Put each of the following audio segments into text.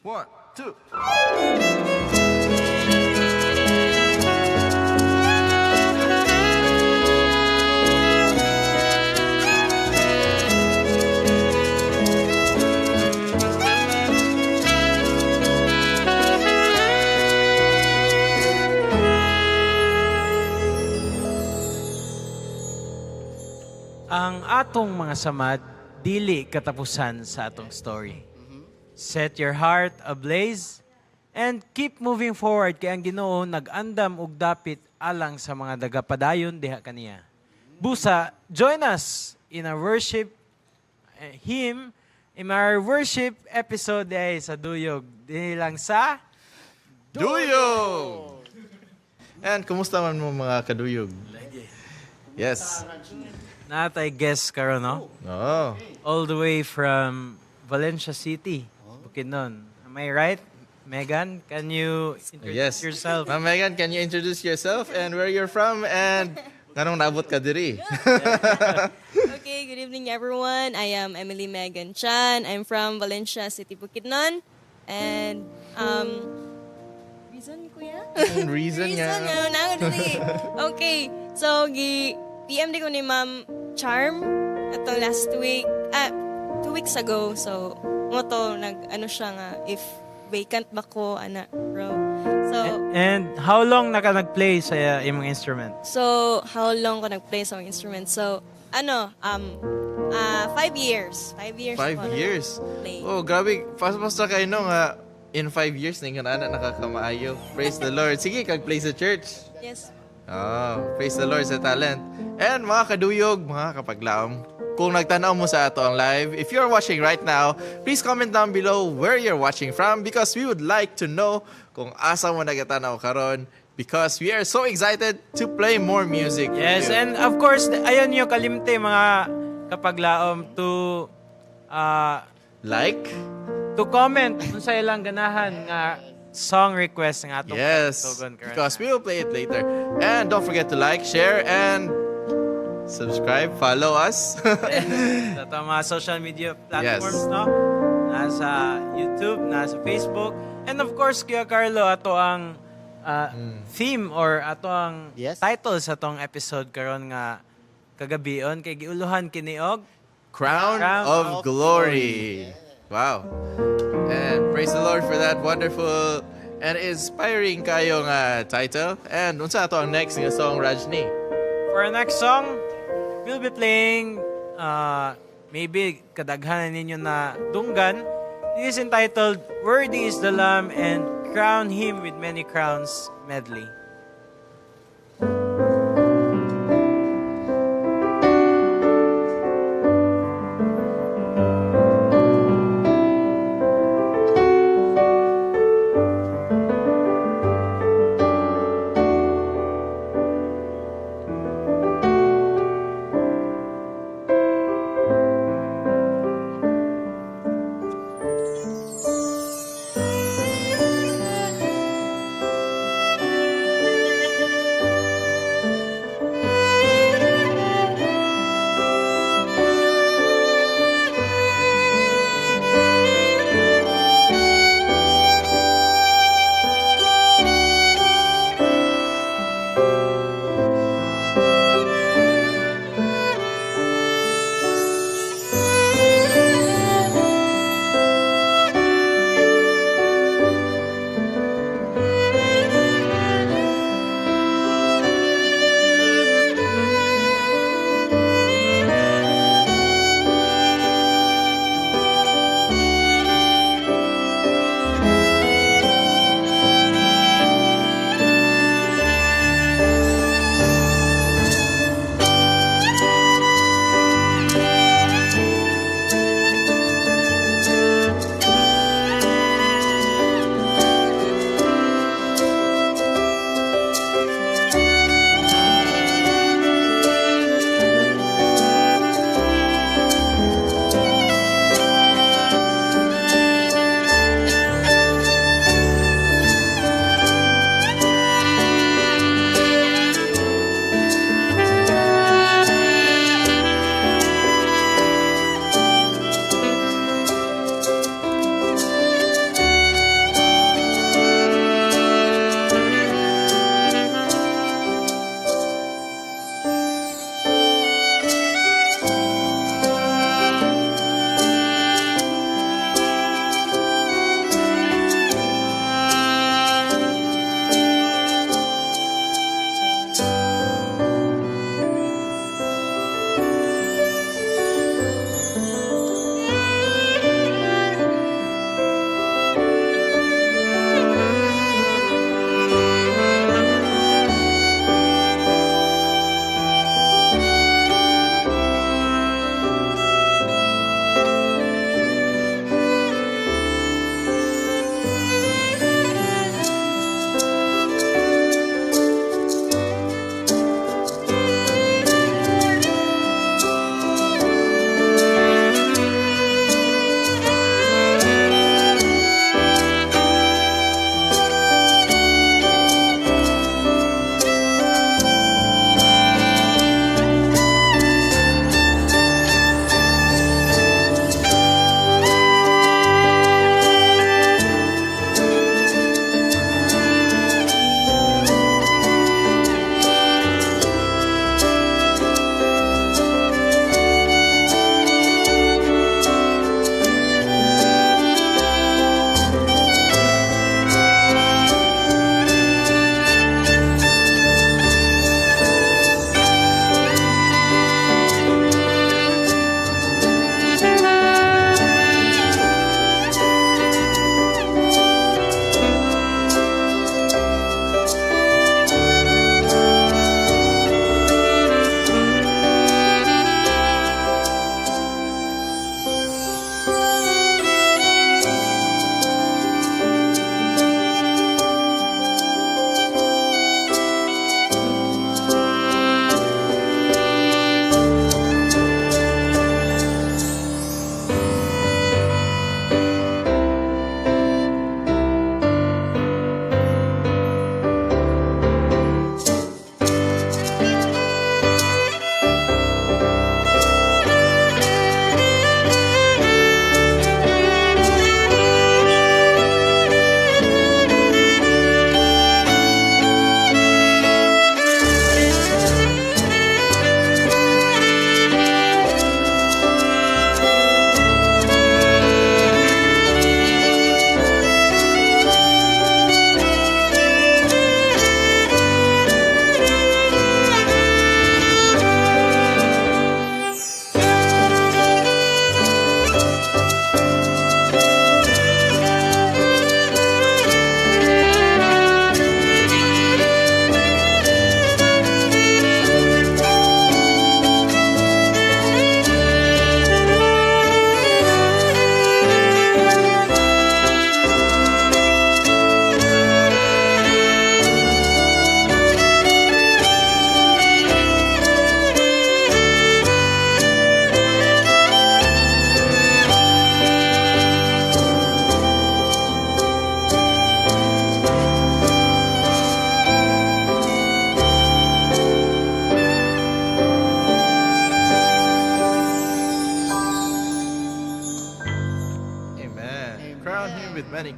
One, two. Ang atong mga samad, dili katapusan sa atong story. Set your heart ablaze and keep moving forward kay ang Ginoo nag-andam og dapit alang sa mga dagapadayon diha kaniya. Busa, join us in our worship hymn in our worship episode ay sa Duyog. Dili lang sa Duyog! And kumusta man mo mga kaduyog? Yes. natay guest karon no? Oh. All the way from Valencia City, Bukidnon. Am I right? Megan, can you introduce Yes. yourself? Ma'am Megan, can you introduce yourself and where you're from and nganong naabot ka diri? Okay, good evening everyone. I am Emily Megan Chan. I'm from Valencia City, Bukidnon. And, reason, kuya? Reason nga. Dali. Okay, so, PM di ko ni Ma'am Charm atong last week, 2 weeks ago. So, mo to, ano siya nga, if vacant ba ko, bro. So, And how long na ka nag-play sa imong instrument? So, how long ko nag-play sa mga instrument? So, 5 years. 5 years. 5 ko years. nag-play. Oh, grabe. Fast-fast na kayo no nga. In 5 years, na anak nakakamaayo. Praise the Lord. Sige, kag-play sa church. Yes. Oh, praise the Lord sa talent. And mga kaduyog, mga kapaglaom, kung nagtanaw mo sa ato ang live, if you're watching right now, please comment down below where you're watching from because we would like to know kung asa mo nagatanaw karon because we are so excited to play more music. for Yes, you. and of course, ayon nyo kalimte mga kapaglaom Like? to comment kung sa ilang ganahan nga song request ng atong Yes, tugon karon. because we will play it later. And don't forget to like, share, and subscribe, follow us. sa itong mga social media platforms, Yes. no? Nasa YouTube, nasa Facebook. And of course, Kuya Carlo, ato ang theme or ato ang Yes. title sa itong episode karon nga kagabion kay giuluhan kiniog. Crown of Glory. Wow. And praise the Lord for that wonderful and inspiring kayong title. And unsa ato ang next nga song, Rajni? For our next song, we'll be playing maybe kadaghanan ninyo na dunggan. It is entitled Worthy is the Lamb and Crown Him with Many Crowns medley.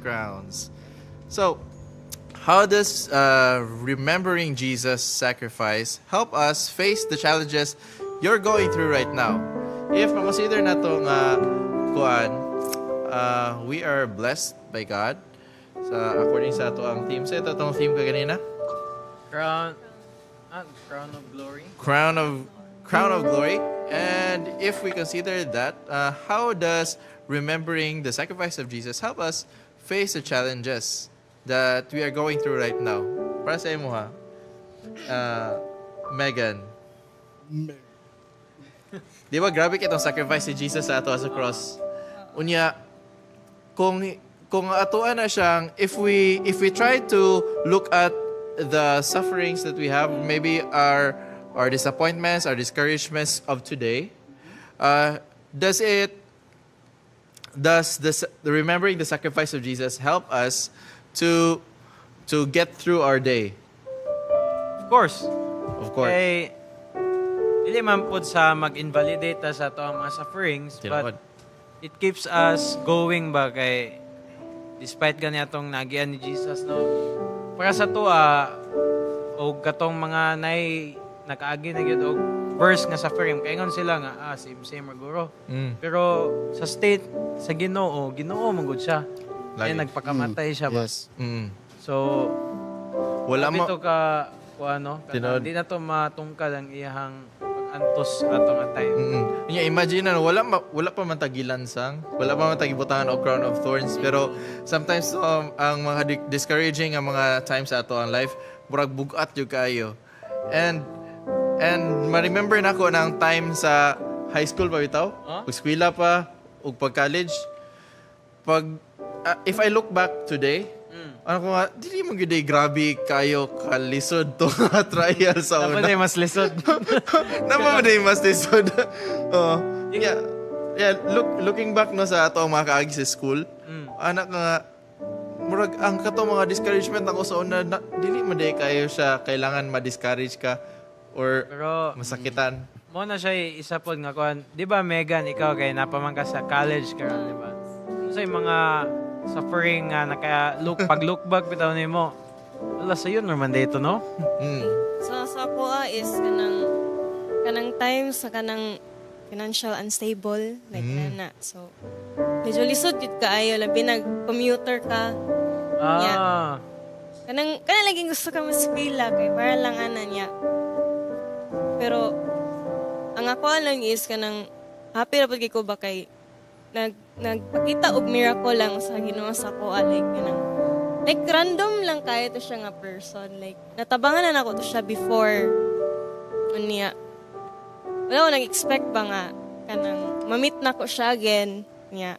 crowns. So, how does remembering Jesus' sacrifice help us face the challenges you're going through right now? If consider na to nga kuan, we are blessed by God. According sa ato ang theme. Sa ito itong theme ka ganina? Crown of glory. Crown of glory. And if we consider that, how does remembering the sacrifice of Jesus help us face the challenges that we are going through right now? Para sa imo ha, Megan. Di ba grabe kitong sacrifice si Jesus sa ato sa cross? Unya, kung atuan na siyang, if we try to look at the sufferings that we have, maybe our disappointments, our discouragements of today, does the remembering the sacrifice of Jesus help us to get through our day? Of course. Of course. Kay, dili man pod sa mag-invalidate ta sa ato ang mga sufferings, Tinapod. but it keeps us going ba kay despite ganitong nagian ni Jesus, no? Para sa tuwa, o katong mga nakaagi na gyud og verse nga suffering, kaingon sila nga, same maguro. Pero sa state, sa Ginoo man gud siya. Lagi. Ay nagpakamatay siya ba? Yes. So, Wala sabi mo. to ka, ano, Tinod. hindi na to matungkad ang iyahang pag-antos ato nga time. Imagine na wala pa man tagilan sang, wala pa man tagibutangan og crown of thorns, pero sometimes ang mga discouraging ang mga times sa ato ang life, murag bugat jud kayo. And ma-remember na ko ng time sa high school pa bitaw, eskwela pa ug pag-college. If I look back today, ano ko nga, dili mo gid grabe kayo kalisod to nga trial sa Dapat una. ay mas lisod. Naman na yung mas lisod. Looking back no sa ato ang mga kaagi sa school, anak nga, murag ang kato mga discouragement ako sa una, dili mo day kayo siya kailangan ma-discourage ka or Pero, masakitan. mo na siya isa pod nga kuan. Di ba, Megan, ikaw kay napaman ka sa college karon, di ba? Sa mga suffering nga pag-look back bitaw nimo. Wala sa yun naman dito, no? So sa ako is kanang times sa kanang financial unstable like na. So medyo lisod gid kaayo labi nag-commuter ka. Kanang laging gusto ka maspila kay para lang ana niya. Pero ang ako lang is kanang happy ra pud kay ko ba kay nagpakita og miracle lang sa Ginoo sa ako like random lang kaya to siya nga person like natabangan na ako to siya before unya wala ko nag-expect ba nga kanang mamit na ko siya again niya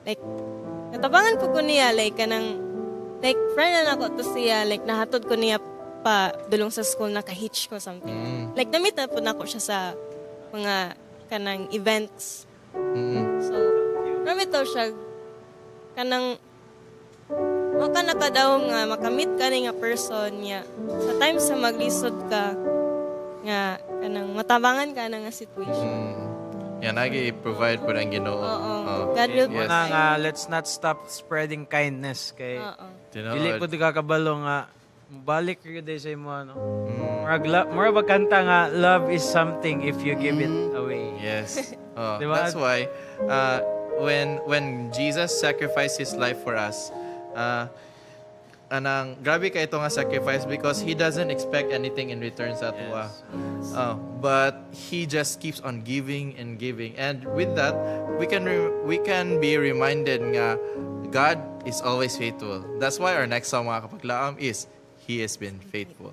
like natabangan ko niya like kanang like friend na ako to siya like nahatod ko niya pa dulong sa school naka-hitch ko something like namit na po na ko siya sa mga kanang events. So, marami to siya, kanang, maka nakadaw nga, makamit ka nga person niya. Sa time sa maglisod ka, nga, kanang, matabangan ka na nga situation. Yan, nag-i-provide po ng Ginoo. God will Yes. Una nga, let's not stop spreading kindness kay dili po di kakabalo nga balik kayo day sa imo ano. Murag kanta nga love is something if you give it away. Yes. Diba? That's why when Jesus sacrificed his life for us, grabe ka ito nga sacrifice because he doesn't expect anything in return sa tuwa. But he just keeps on giving and giving. And with that, we can be reminded nga God is always faithful. That's why our next song mga kapaglaam is He has been faithful.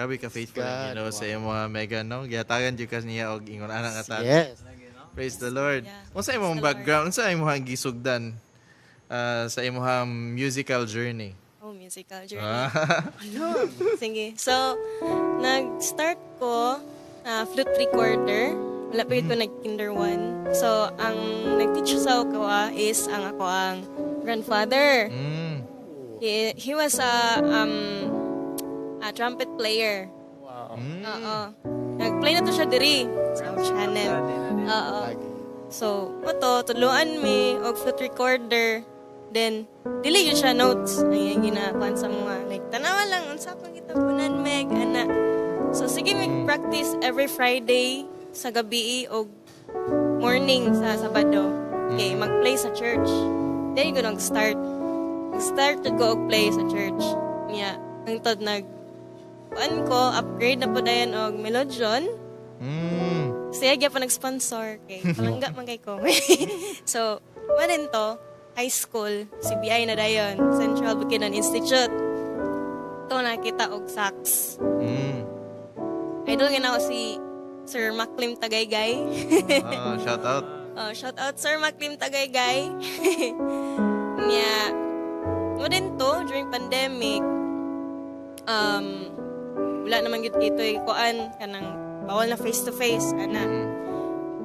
grabe ka faithful God, sa iyong mga mega no. Gihatagan jud ka niya og ingon ana nga ta. Yes. Praise the Lord. Yeah. Unsa imong Praise the background? Unsa imong gisugdan sa imong musical journey? Oh, musical journey. Ah. Sige. So, nag-start ko flute recorder. Wala pa ko nag-kinder 1. So, ang nag-teach sa ako is ako ang grandfather. Mm. He was a trumpet player. Wow. Oo. Nag-play na to siya diri sa channel. Oo. So, tuluan mi og flute recorder. Then, dili yun siya notes. Ang ginakuan sa mga, like, tanawa lang, unsa pa kita punan, meg, ana. So, sige, mag-practice every Friday sa gabi o morning sa Sabado. Okay, mag-play sa church. Then, ko nag-start. Nag-start ko og play sa church. Yeah, ang tod kuan ko, upgrade na po dayan og Melodion. Mm. Siya gyud pa nag-sponsor kay palangga man kay ko. So, manin to high school, CBI na dayon, Central Bukidnon Institute. Ito nakita og sax. Mm. Idol nga ako si Sir Maclim Tagaygay. Shout out. Shout out Sir Maclim Tagaygay. Niya, mo din to, during pandemic, wala naman gid ito kuan kanang bawal na face-to-face, ana.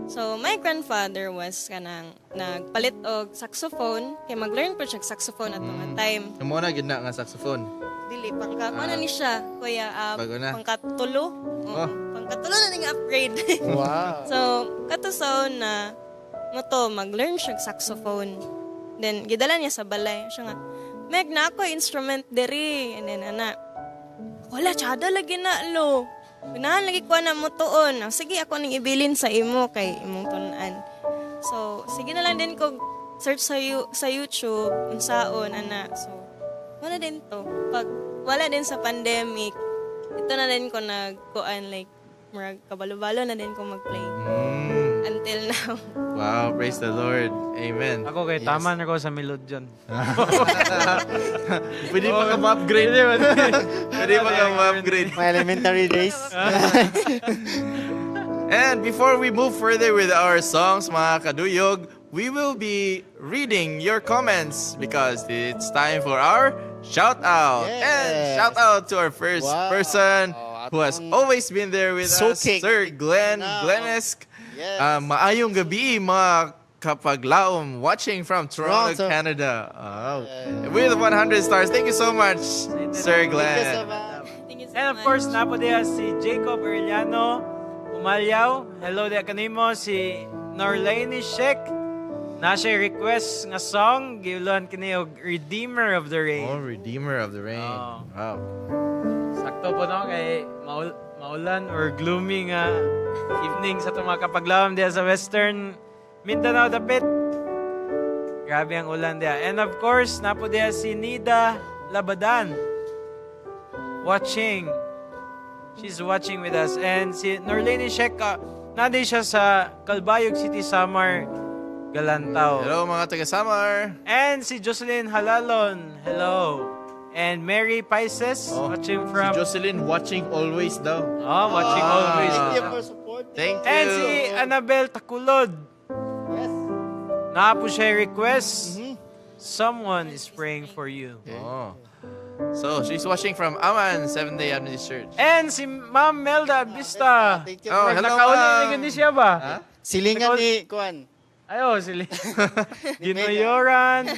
So, my grandfather was kanang nagpalit og saxophone. Kaya mag-learn po siya saxophone at mga time. Amo na gid na nga saxophone. Dili, ano ni siya, kuya, Bago na. pangkatulo. Oh. Pangkatulo na ning upgrade. Wow. So, katusaw na, mag-learn siya saxophone. Then, gidala niya sa balay. Siya nga, Meg, na ako instrument diri. And then, wala, tsada lagi na, lo. Pinahan lagi ko na mo tuon. Sige, ako ning ibilin sa imo kay imong tunan. So, sige na lang din ko search sa YouTube, unsaon, ana. So, wala din to. Pag wala din sa pandemic, ito na din ko nagkuan, like, murag kabalo-balo na din ko mag-play. Until now. Wow, praise the Lord. Amen. Ako kay tama na ko sa Melodion. Pwede pa ka ma-upgrade. Pwede pa ka ma-upgrade. My elementary days. And before we move further with our songs, mga kaduyog, we will be reading your comments because it's time for our shout out. Yes. And shout out to our first Wow. person who has always been there with us, Soking. Sir Glenn Now. Glennesk. Yes. Maayong gabi, mga kapaglaom, watching from Toronto, Toronto. Canada. With 100 stars. Thank you so much, Sir Thank you so Glenn. much. Thank you so And of much. course, napo diya si Jacob Erliano Umalyaw. Hello diya kanimo si Norlane Sheik. Na siya request nga song giulon kini og Redeemer of the Rain. Oh, Redeemer of the Rain. Oh. Wow. Sakto po no kay maulan or gloomy nga evening sa itong mga kapaglawam diya sa Western Mindanao dapit. Grabe ang ulan diya. And of course, napo diya si Nida Labadan. Watching. She's watching with us. And si Norlene Sheik, nadi siya sa Calbayog City, Samar, Galantao. Hello, mga taga-Samar. And si Jocelyn Halalon. Hello. And Mary Paises, watching from... Si Jocelyn watching always daw. watching always. Thank you for support. Thank you. And si Annabel Takulod. Yes. Nakapo siya request. Someone is praying for you. Oh. So, she's watching from Aman, Seventh-day Adventist Church. And si Ma'am Melda Abista. Thank you. Oh, for- hello, Nakauli ma'am. ni gindi siya ba? Ha? Silingan ni Kuan. Ayo, sila. Ginoyoran.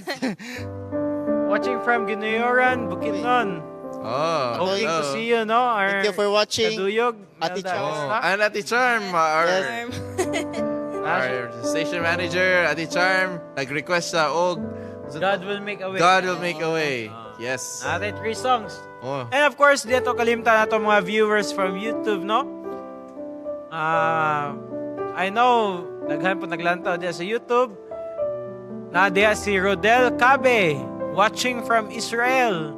Watching from Ginoyoran, Bukidnon. Oh. Hoping hello. to see you, no? Our Thank you for watching. Kaduyog. Ate Melda Charm. Abista. And Ate Charm, Yes. our station manager, Ate Charm, nag-request sa og God will make a way. God will make a way. Yes. Natin 3 songs. Oh. And of course, dito kalimtan na to mga viewers from YouTube, no? I know, daghan po naglantaw diya sa YouTube. Na diya si Rodel Cabe, watching from Israel.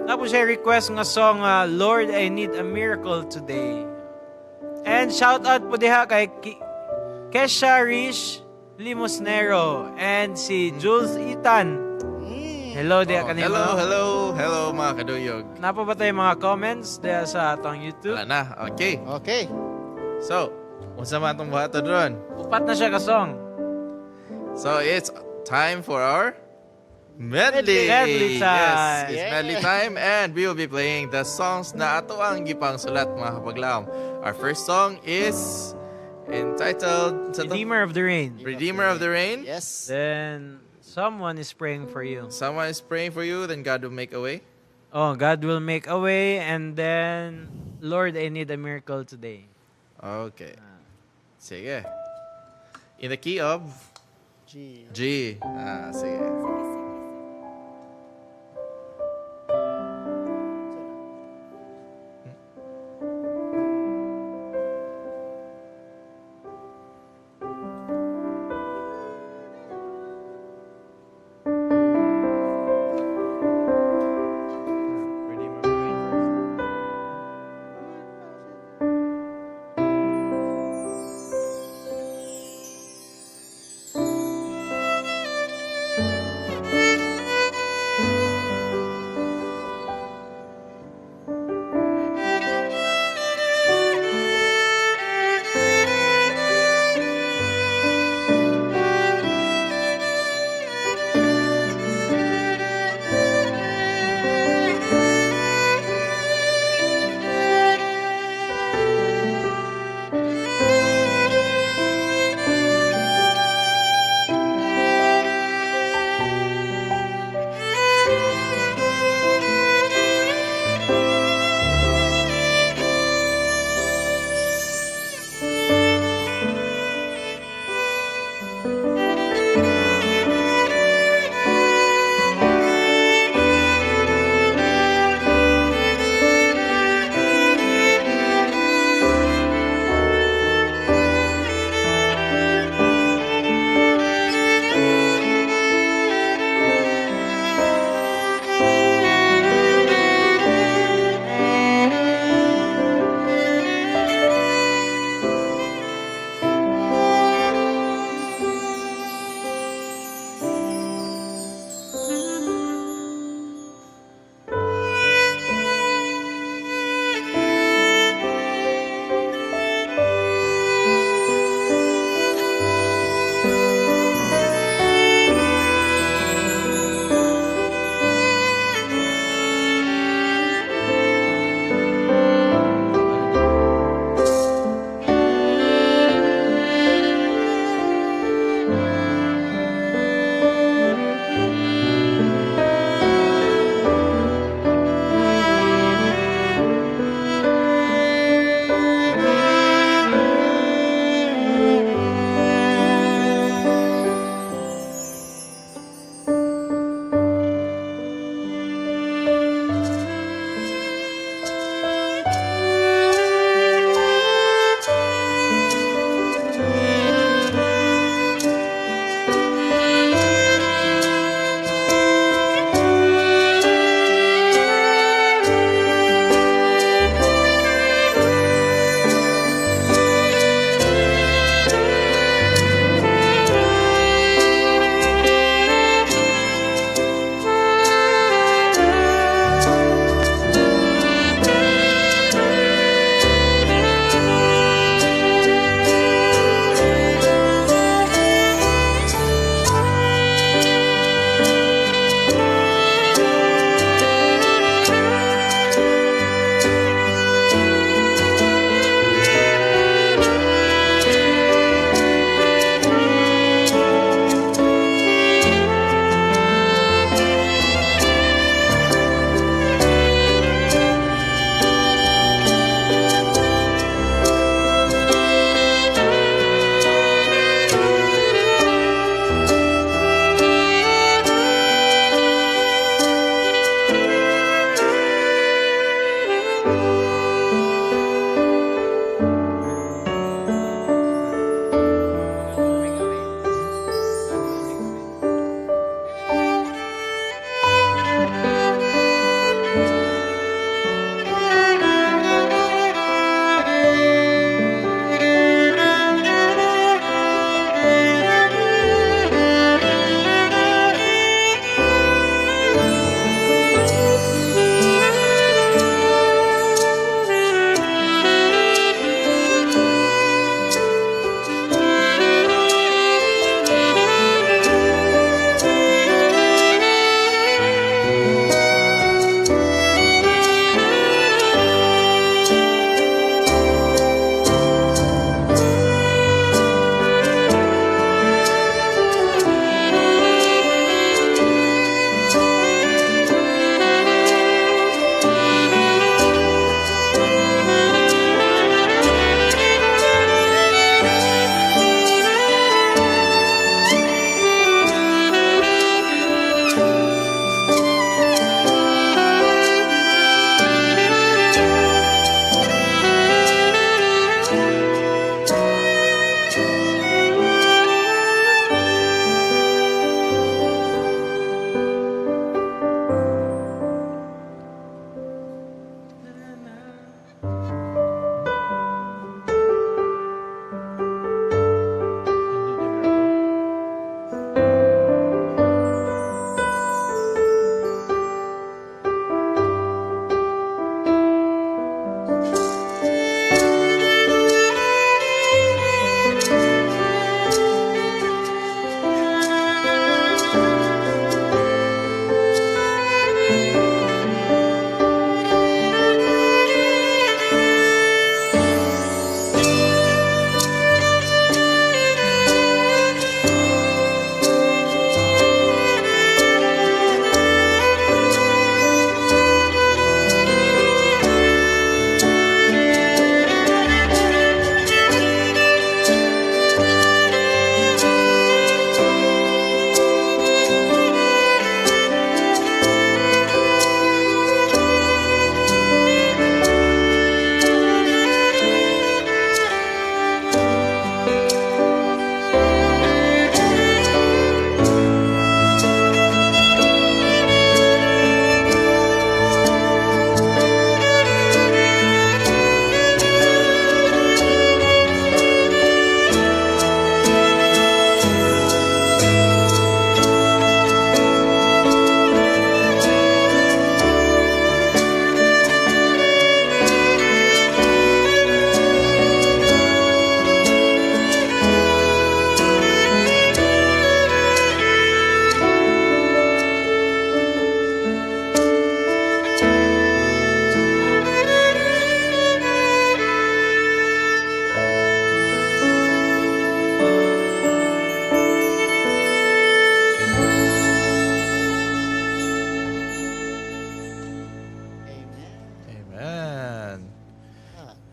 Tapos siya request nga song, Lord, I Need a Miracle Today. And shout out po diha kay Kesha Rish Limosnero and si Jules Itan. Hello diya kanimo. Hello mga kaduyog. Napa ba tayo mga comments diya sa atong YouTube? Wala na, okay. Okay. So, unsa man itong buhato doon? Upat na siya ka song. So, it's time for our medley. Medley time. Yes, it's Yeah. medley time and we will be playing the songs na ato ang gipang sulat mga kapaglaom. Our first song is entitled Redeemer of the Rain. Redeemer of the Rain. Yes. Then someone is praying for you. Someone is praying for you, then God will make a way. Oh, God will make a way, and then Lord, I need a miracle today. Okay. Sige. In the key of G. G. Sige. Redeemer of the Rain first.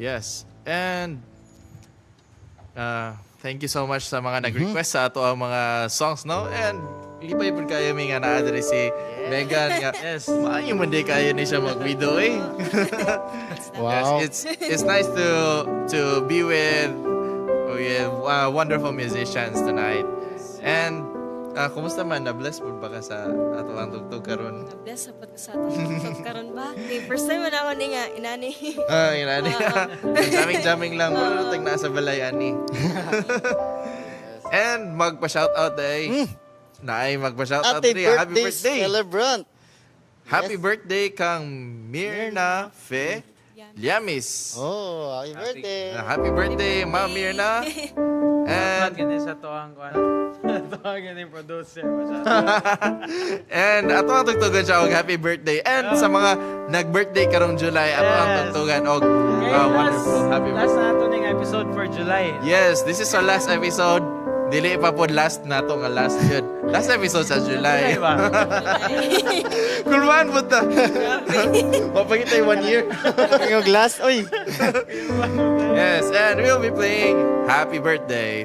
Yes. And thank you so much sa mga nag-request sa ato ang mga songs, no? And lipay po kayo may nga na-address si Megan. Nga, Yes. maayo man di kayo ni siya mag-video eh. Wow. Yes, it's nice to be with wonderful musicians tonight. And kumusta man, na-bless po ba ka sa ato ang tugtog karon? Na-bless sa pagkasatong karon ba? Okay, first time man ako ni nga, inani. Yun ani. Jamming lang mo tag nasa balay ani. And magpa-shoutout day. Naay magpa-shoutout Happy day. Happy birthday. celebrant. Happy birthday kang Mirna Fe Liamis. Oh, happy birthday. Happy birthday, Ma'am Mirna. Salamat And gani sa tuwang kuan. Tuwang gani producer. and ato ang tugtugan siya og happy birthday. And sa mga nag-birthday karong July, ato ang Yes. tugtugan og wonderful happy Last birthday. na ito ng episode for July. Yes, this is our last episode. Dili pa po last na to nga last yun. Last episode sa July. July ba? Kulman po ta. Mapagitay 1 year. Yung glass, oy. Yes, and we'll be playing Happy Birthday.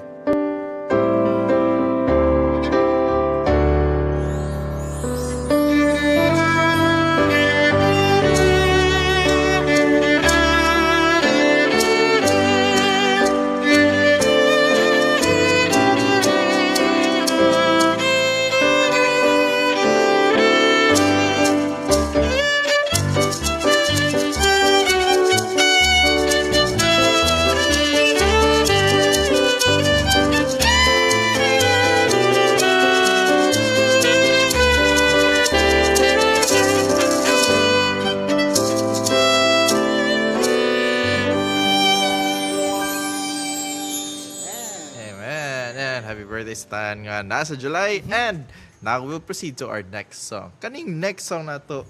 Amen. And happy birthday sa tanan nga nasa July. And now we'll proceed to our next song. Kaning next song na to,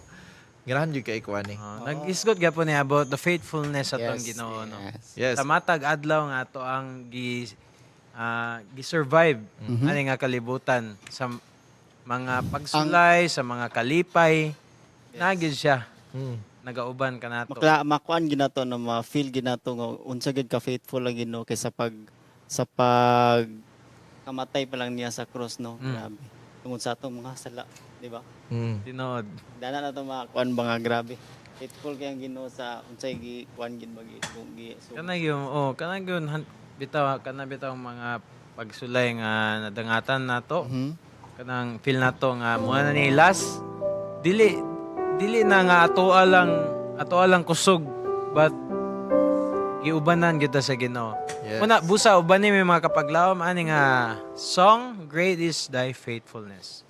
ganahan yung kay Kuan eh. Nag-isgot gyapon niya about the faithfulness atong Yes, Ginoo no. yes. Yes. Sa matag adlaw nga ato ang gi-survive ani nga kalibutan sa mga pagsulay, sa mga kalipay. Nagid siya. Nagauban ka nato. Makuan ginato na ma-feel ginato nga unsa gid ka faithful lang Ginoo kay sa pag kamatay pa lang niya sa cross no. Grabe. Tungod sa atong mga sala, di ba? Tinuod. Dana na to makuan mga grabe. Faithful kay ang Ginoo sa unsay kuan gid magi so, Kanang yun bitaw mga pagsulay nga nadangatan nato. Kanang feel nato nga mo na ni last dili na nga ato alang kusog but giubanan kita sa Ginoo. Yes. Una busa uban ni may mga kapaglawom ani nga song Great is Thy Faithfulness.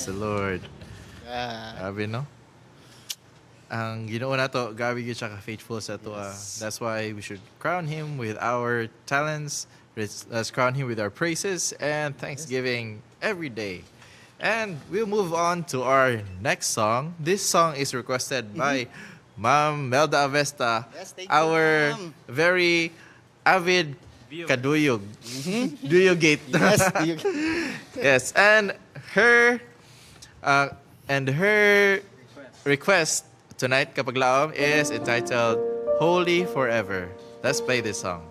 Praise the Lord. Grabe, no? Ang Ginoo na to, grabe yun siya ka-faithful sa to. That's why we should crown Him with our talents. Let's crown Him with our praises and thanksgiving every day. And we'll move on to our next song. This song is requested by Ma'am Melda Avesta, Yes, thank you, our ma'am. very avid kaduyog. Duyogate. Yes, Yes, and her request tonight kapag laom is entitled Holy Forever. Let's play this song.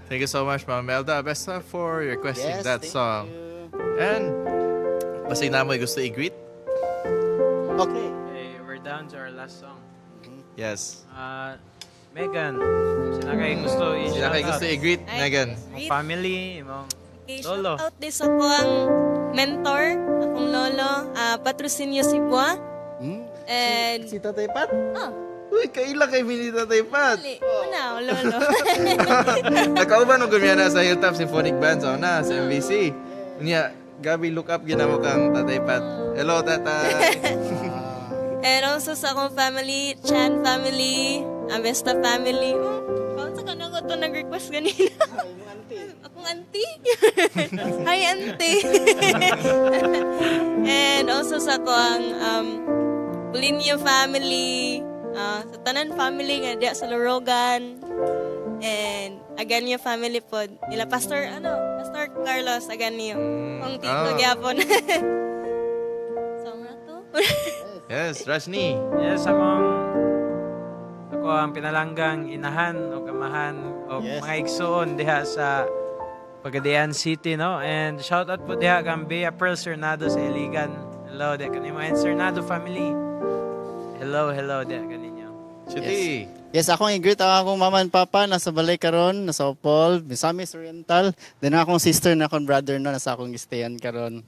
Thank you so much, Ma'am Melda. Best of for requesting Yes, that thank song. you. And, basig na mo gusto i-greet? Okay. Okay, we're down to our last song. Yes. Megan, sino kayo gusto i-shout Sino kayo gusto out? i-greet, Ay, Megan? greet. Family, imong Okay, Lolo. shout out din sa akong mentor, akong lolo, Patrocinio Sibua. And, Si Tatay Pat? oh, Uy, kaila kay Mini Tatay Pat. dali, una, lolo. Nakauban mo kumiyana sa Hilltop Symphonic Band sa una, sa MVC. Unya, Gabi, look up ginamo kang Tatay Pat. Hello, Tatay. And also sa akong family, Chan family, Avesta family. Kaon sa kanang ko ito nag-request ganina. Akong auntie. Hi, auntie. And also sa akong Pulinio family, sa Tanan family nga diya sa Lorogan. And Aganyo family po. Nila Pastor Carlos Aganyo. Ang tito gyapon. So, na to? Yes, Rashni. Yes, ako ang pinalanggang inahan o kamahan o Yes. mga igsoon diha sa Pagadian City, no? And shout out po diha kang Bea Pearl Cernado sa Iligan. Hello, diha kanimo and Cernado family. Hello, diha kaninyo. Chuti. Yes, akong i-greet ang akong mama and papa nasa balay karon, nasa Opol, Misamis Oriental. Then ang akong sister na akong brother no nasa akong stayan karon.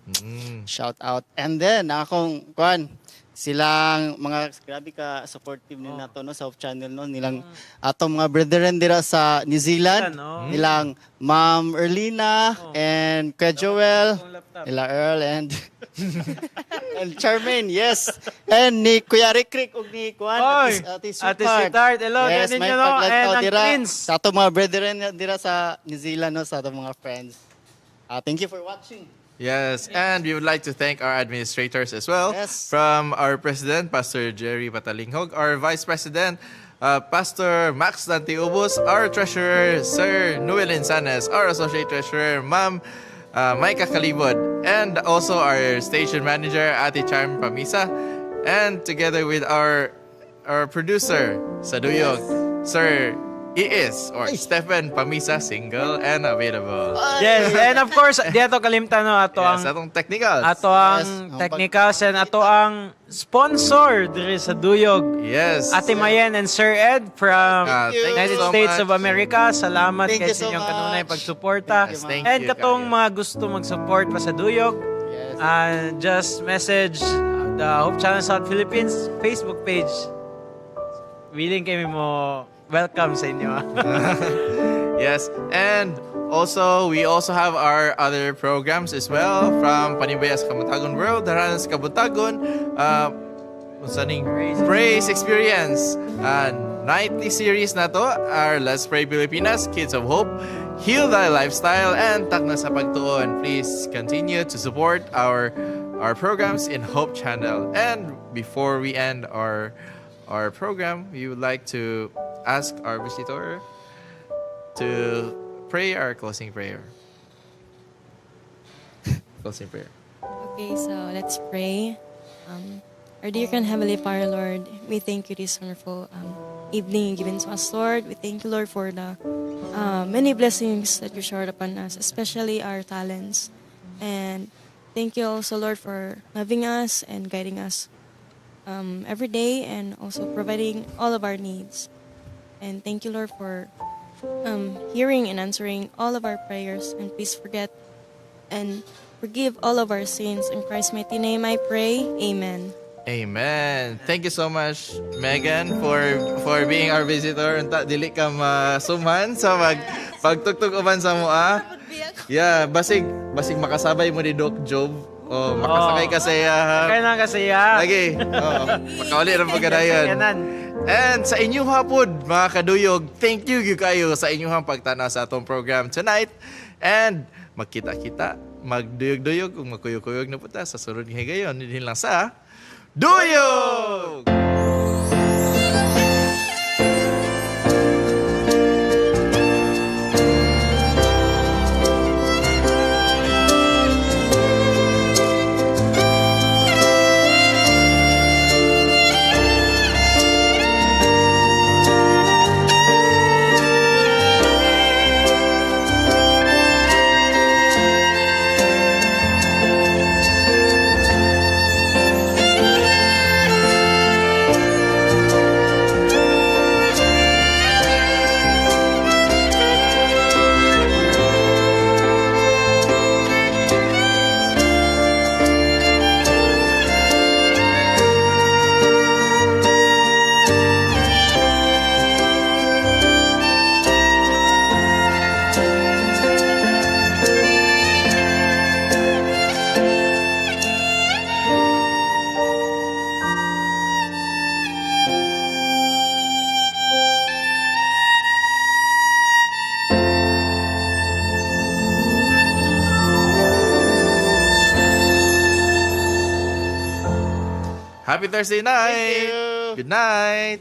Shout out. And then ang akong silang mga grabe ka supportive nila nato no sa off channel no nilang atong mga brethren dira sa New Zealand. No? Nilang Ma'am Erlina and Kuya Joel, nila Earl and and Charmaine, yes. And ni Kuya Rick ug ni Kuan, Oy, Ate Ate Sweetheart, hello, yes, din may ninyo, no? paglagkaw And ang dira twins. sa atong mga brethren dira sa New Zealand no sa atong mga friends. Thank you for watching. Yes, and we would like to thank our administrators as well. Yes. From our president, Pastor Jerry Patalinghog, our vice president, Pastor Max Dantiubos, our treasurer, Sir Noel Insanes, our associate treasurer, Ma'am Maika Kalibod, and also our station manager, Ate Charm Pamisa, and together with our producer, Saduyog, Sir Iis, or Stephen Pamisa, single and available. Yes, and of course, di ato kalimtan no ato Yes, ang atong technicals. ato ang technicals and ato ang sponsor diri sa Duyog. Yes. Ate Mayen and Sir Ed from Thank you United so States much. of America. Salamat Thank kay you sa so inyong much. kanunay pagsuporta. Yes, thank And you, katong kayo. mga gusto mag-support pa sa Duyog, Yes. just message the Hope Channel South Philippines Facebook page. Willing kami mo welcome sa inyo. Yes, and also we also have our other programs as well from Panibaya sa Kabutagon World, Daranan sa Kabutagon, Praise Experience, nightly series na to, our Let's Pray Pilipinas, Kids of Hope, Heal Thy Lifestyle, and Takna sa Pagtuon. Please continue to support our programs in Hope Channel. And before we end our program, we would like to ask our visitor to pray our closing prayer. Closing prayer. Okay, so let's pray. Our dear and Heavenly Father, Lord, we thank you this wonderful evening given to us, Lord. We thank you, Lord, for the many blessings that you showered upon us, especially our talents. And thank you also, Lord, for loving us and guiding us every day and also providing all of our needs. And thank you, Lord, for hearing and answering all of our prayers. And please forget and forgive all of our sins. In Christ's mighty name I pray. Amen. Amen. Thank you so much, Megan, for being our visitor. Unta dili ka masumhan sa pagtugtog uban sa moa. Yeah, basig makasabay mo ni Doc Job. Oh, makasakay ka sa iya. Kaya na kasi ya. Lagi. Oh, makauli ra pagkadayon. And sa inyong hapon, mga kaduyog, thank you kayo sa inyong pagtanaw sa atong program tonight. And magkita-kita, magduyog-duyog, kung magkuyog-kuyog na puta sa sunod ng higayon, hindi lang sa Duyog! Happy Thursday night. you. Good night.